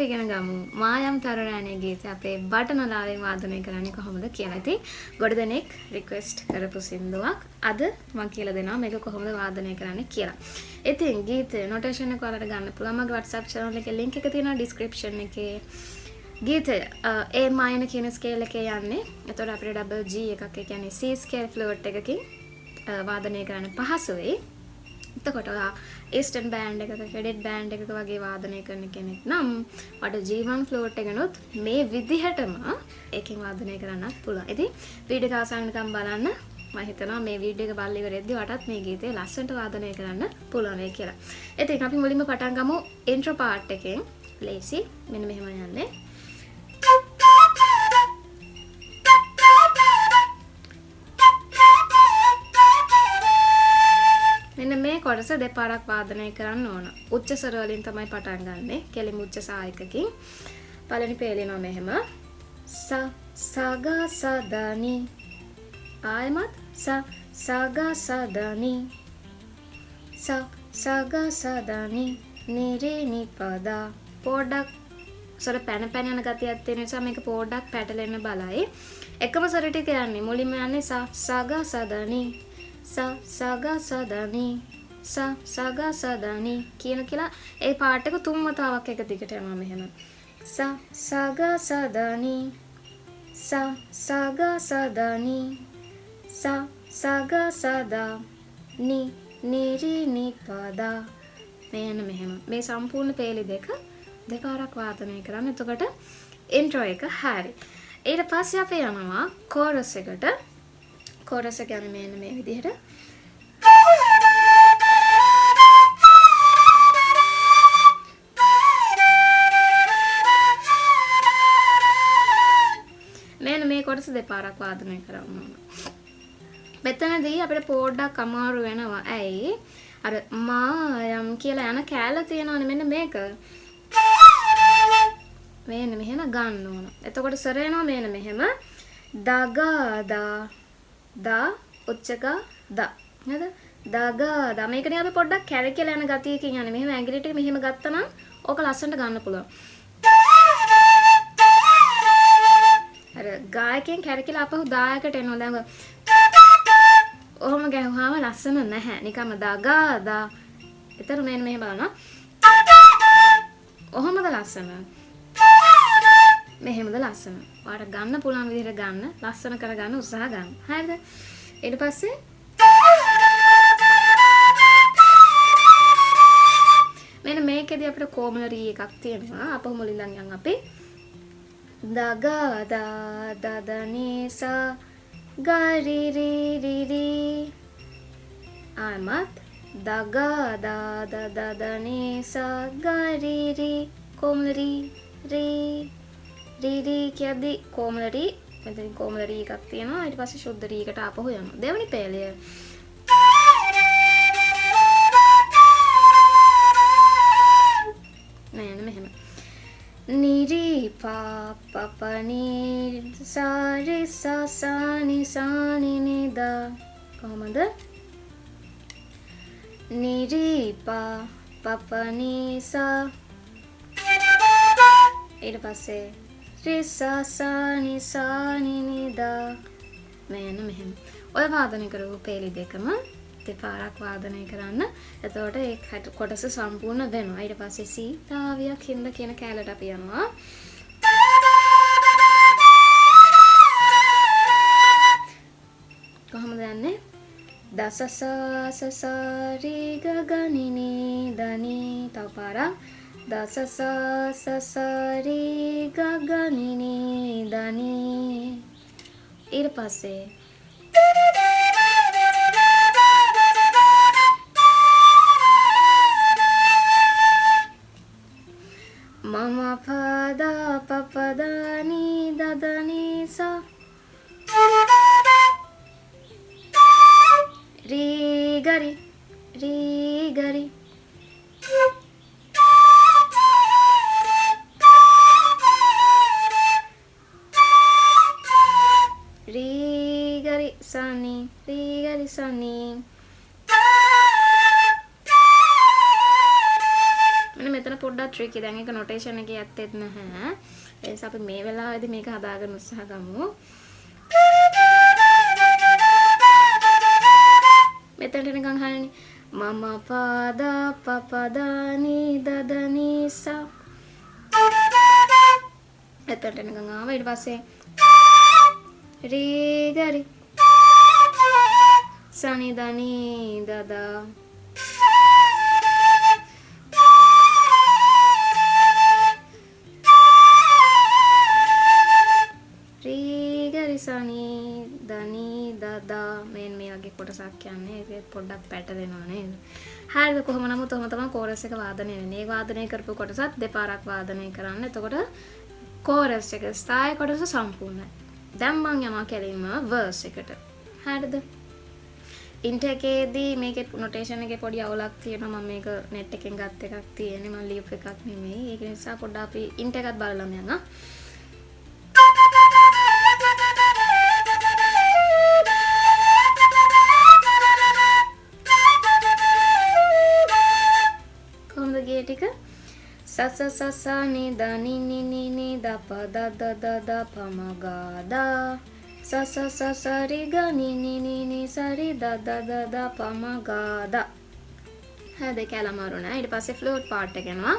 අපි ඉගෙන ගමු මායම් තරුණානේ ගීතය අපේ බටනලාවෙන් වාදනය කරන්නේ කොහොමද කියලා. ඉතින් ගොඩ දෙනෙක් රික්වෙස්ට් කරපු සින්දුවක්. අද මම කියලා දෙනවා මේක කොහොමද වාදනය කරන්නේ කියලා. ඉතින් ගීතේ නොටේෂන් එක ඔයාලට ගන්න පුළුවන්. මගේ WhatsApp channel එකේ link එක තියෙනවා description එකේ. ගීතය A minor කියන ස්කේල් එකේ යන්නේ. එතකොට අපිට double G එකක් ඒ කියන්නේ C scale flute එකකින් වාදනය කරන්න පහසුයි. එතකොට ඔයා ඊස්ටර්න් බෑන්ඩ් එකක ක්‍රෙඩිට් බෑන්ඩ් එකක වගේ වාදනය කරන කෙනෙක් නම් ඔයාට G1 ෆ්ලූට් එකනොත් මේ විදිහටම ඒකෙන් වාදනය කරන්නත් පුළුවන්. ඉතින් වීඩියෝ එක අවසානකම් බලන්න. මම හිතනවා මේ වීඩියෝ එක බලලා ඉවරෙද්දී ඔයාටත් මේ ගීතය ලස්සනට වාදනය කරන්න පුළුවන් වෙයි කියලා. ඉතින් අපි මුලින්ම පටන් ගමු ඉන්ට්‍රෝ පාර්ට් එකෙන්. ලේසි. මෙන්න මෙහෙම යන්නේ. මෙන්න මේ කොටස දෙපාරක් වාදනය කරන්න ඕන. උච්ච ස්වර වලින් තමයි පටන් ගන්නෙ. කෙලිම උච්ච සායකකින්. පළවෙනි පේලිනවා මෙහෙම. ස සග සදනි. ආයමත් ස සග සදනි. ස සග සදනි. නිරි නිපදා. පොඩක් ස්වර පැන පැන යන ගතියක් තියෙන නිසා මේක පොඩක් පැටලෙන්න බලයි. එකම ස්වර ටික යන්නේ. මුලින්ම යන්නේ ස සග සදනි. සග සදනි සග සදනි කියන කියලා ඒ පාට් එක තුන් වතාවක් එක දිගට යනවා මෙහෙම. සග සදනි සග සදනි සග සදා නිරි නිපදා මෙන්න මෙහෙම. මේ සම්පූර්ණ පේලි දෙක දෙපාරක් වාදනය කරන්න. එතකොට ඉන්ට්‍රෝ එක හරි. ඊට පස්සේ අපි යනවා කෝරස් එකට. කෝරස් එක යන්නේ මෙන්න මේ විදිහට. මෙන්න මේ කොටස දෙපාරක් වාදනය කරන්න ඕන. මෙතනදී අපිට පොඩ්ඩක් අමාරු වෙනවා. ඇයි? අර මායම් කියලා යන කෑල්ල තියෙනවනේ මෙන්න මේක. මෙන්න මෙහෙම ගන්න ඕන. එතකොට සර එනවා මෙන්න මෙහෙම. දගදා දා උච්චක දා නේද? දගදා මේකනේ අපි පොඩ්ඩක් කැරකිලා යන ගතියකින් යන්නේ. මෙහෙම ඇඟිලි ටික මෙහෙම ගත්තා නම් ඕක ලස්සනට ගන්න පුළුවන්. අර ගායකෙන් කැරකිලා අපහු දායකට එනවා. දැන් ඔහොම ගැහුවාම ලස්සන නැහැ. නිකම්ම දගදා. ඒතර මෙන්න මෙහෙම බලනවා. ඔහොමද ලස්සන? මෙහෙමද ලස්සන? ඔයාලට ගන්න පුළුවන් විදිහට ගන්න, ලස්සන කරගන්න උත්සාහ ගන්න. හරිද? ඊට පස්සේ මෙන්න මේකෙදී අපිට කොමල රී එකක් තියෙනවා. අපහු මුලින් යන් අපි දගදා දදනිසා ගරි රි රි රි ආමත් දගදා දදනිසා ගරි රි කොමල රී රී රීරී කියද්දි කොමල රී මෙතන කොමල රී එකක් තියෙනවා. ඊට පස්සේ ශුද්ධ රී එකට ආපහු යනවා. දෙවෙනි පේලිය. මෙන්න මෙහෙම. නිරි පා පපනි සාරි සාසනි සානි නිදා. කොහමද? නිරි පා පපනි සා ඊට පස්සේ රිසාසනි සානි නිදා මෙන්න මෙහෙම. ඔය වාදනය කරපු පේලි දෙකම දෙපාරක් වාදනය කරන්න. එතකොට ඒ කොටස සම්පූර්ණ වෙනවා. ඊට පස්සේ සීතාවියක් හින්ද කියන කැලලට අපි යනවා. කොහොමද යන්නේ? දසසසසරි ගගනිනි දනි තව පාරක්. දසසසසරි ගගනිනි දනි ඊට පස්සේ මම පද පපදනි දදනි සා री गरी री गरी री गरी सनी मैंने මෙතන පොඩ්ඩක් ට්‍රිකි. දැන් ඒක නොටේෂන් එකේ ඇත්තෙත් නැහැ. ඒ නිසා අපි මේ වෙලාවේදී මේක හදාගන්න උත්සාහ ගමු. මෙතනට නිකන් අහන්නේ මම පද පපද නි දද නි සා. එතනට නිකන් ආවා. ඊට පස්සේ री गरी सनी दनी ददा री गरी सनी දනී දදා මෙන්න මේ වගේ කොටසක් කියන්නේ ඒක පොඩ්ඩක් පැටලෙනවා නේද? හරිද? කොහොම නමුත් ඔහම තමයි කෝරස් එක වාදනය වෙන්නේ. ඒ වාදනය කරපු කොටසත් දෙපාරක් වාදනය කරන්න. එතකොට කෝරස් එක ස්ථායි කොටස සම්පූර්ණයි. දැන් මම යනවා කෙලින්ම වර්ස් එකට. හරිද? ඉන්ට් එකේදී මේකේ නොටේෂන් එකේ පොඩි අවුලක් තියෙනවා. මම මේක net එකෙන් ගත් එකක් තියෙන්නේ. මම ලියපු එකක් නෙමෙයි. ඒක නිසා පොඩ්ඩක් අපි ඉන්ට් එකත් බලලම යනවා. ටික ස ස ස ස ni da ni ni ni ni da pa da da da da pa ma ga da ස ස ස ස ri ga ni ni ni ni sa ri da da da da pa ma ga da. හරි දෙක අමාරු නෑ. ඊට පස්සේ flute part එක යනවා.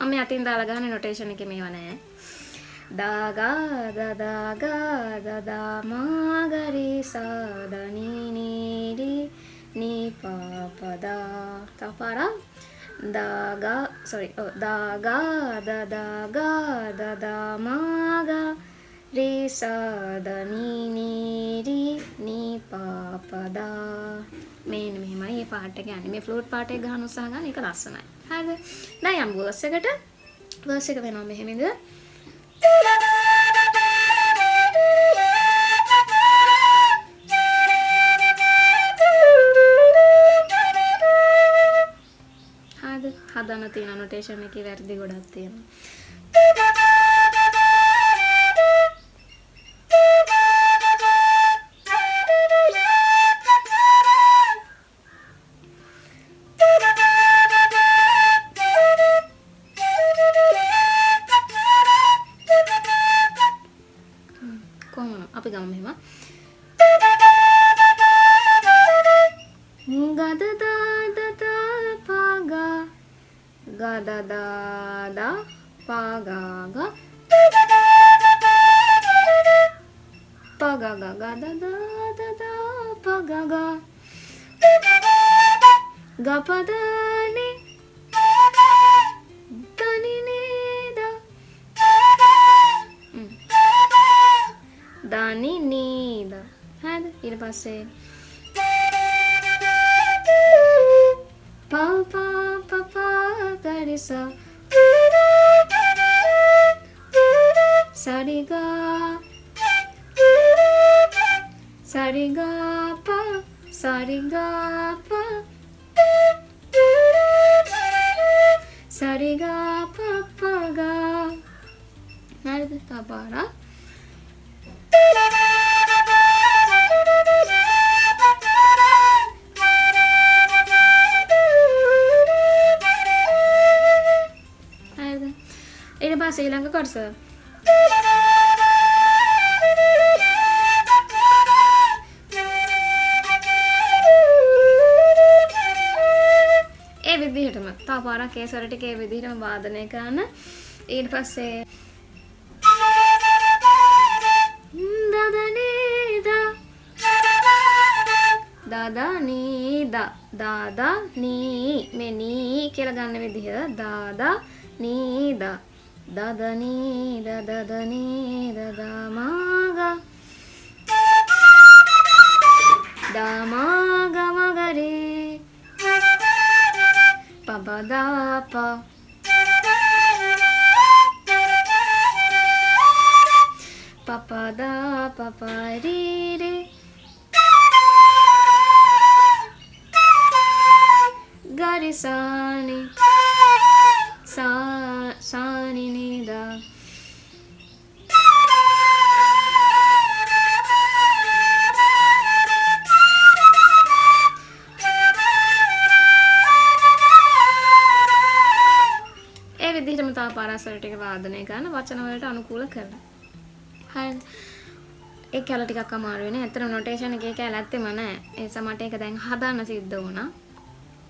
මම යටින් දාලා ගන්න නොටේෂන් එකේ මේව නෑ. da ga da da ga da da ma ga ri sa da ni ni ri ni pa pa da. තවපාරක් da ga sorry da ga da da ga da da ma ga ri sa da ni ni ri ni pa pa da. මේන්න මෙහෙමයි මේ part එක යන්නේ. මේ flute part එක ගන්න උත්සාහ ගන්න. ඒක ලස්සනයි. හරිද? දැන් යමු වර්ස් එකට. වර්ස් එක වෙනවා මෙහෙමද? හදන්න තියෙන නොටේෂන් එකේ වැරදි ගොඩක් තියෙනවා. කොහොම අපි ගමු මෙහෙම. ගද දාද පාගා ga da da da pa ga ga pa ga ga ga da da da da pa ga ga ga pa da ni da ni ni da da ni ni da. හරිද? ඊට පස්සේ pa pa pa pa ga ri sa sa ri ga sa ri ga pa sa ri ga pa sa ri ga pa pa ga. හරිද? තවපාරක් ඊට පස්සේ ඊළඟ කොටස ඒ විදිහටම තව පාරක් ඒ ස්වර ටික ඒ විදිහටම වාදනය කරන්න. ඊට පස්සේ දාදා නී දා දාදා නී මේ නී කියලා ගන්න විදිහ දාදා නී දා dada ni da dada ni da da ma ga da ma ga re pa ba da pa pa pa da pa pa ri re ga re sa ni sa ni ni da පාරාසල ටික වාදනය කරන වචන වලට අනුකූල කරලා. හරිද? ඒ කැල ටිකක් අමාරු වෙන්නේ. ඇත්තට නොටේෂන් එකේ කැල ඇත්තෙම නැහැ. ඒ නිසා මට ඒක දැන් හදන්න සිද්ධ වුණා.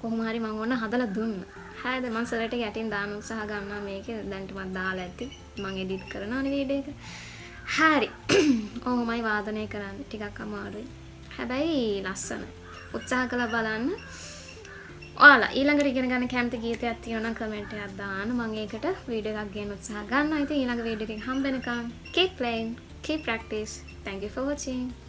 කොහොම හරි මම ඕන හදලා දුන්නා. හරිද? මම සරට යටින් දාන්න උත්සාහ ගන්නවා මේකේ. දැන් ටිකක් දාලා ඇති. මම එඩිට් කරනවානේ වීඩියෝ එක. හරි. ඔහොමයි වාදනය කරන්නේ. ටිකක් අමාරුයි. හැබැයි ලස්සන. උත්සාහ කළා බලන්න. ඔයාලා ඊළඟට ඉගෙන ගන්න කැමති ගීතයක් තියෙනවා නම් කමෙන්ට් එකක් දාන්න. මම ඒකට වීඩියෝ එකක් ගන්න උත්සාහ ගන්නවා. ඉතින් ඊළඟ වීඩියෝ එකකින් හම්බ වෙනකම් keep playing, keep practice. Thank you for watching.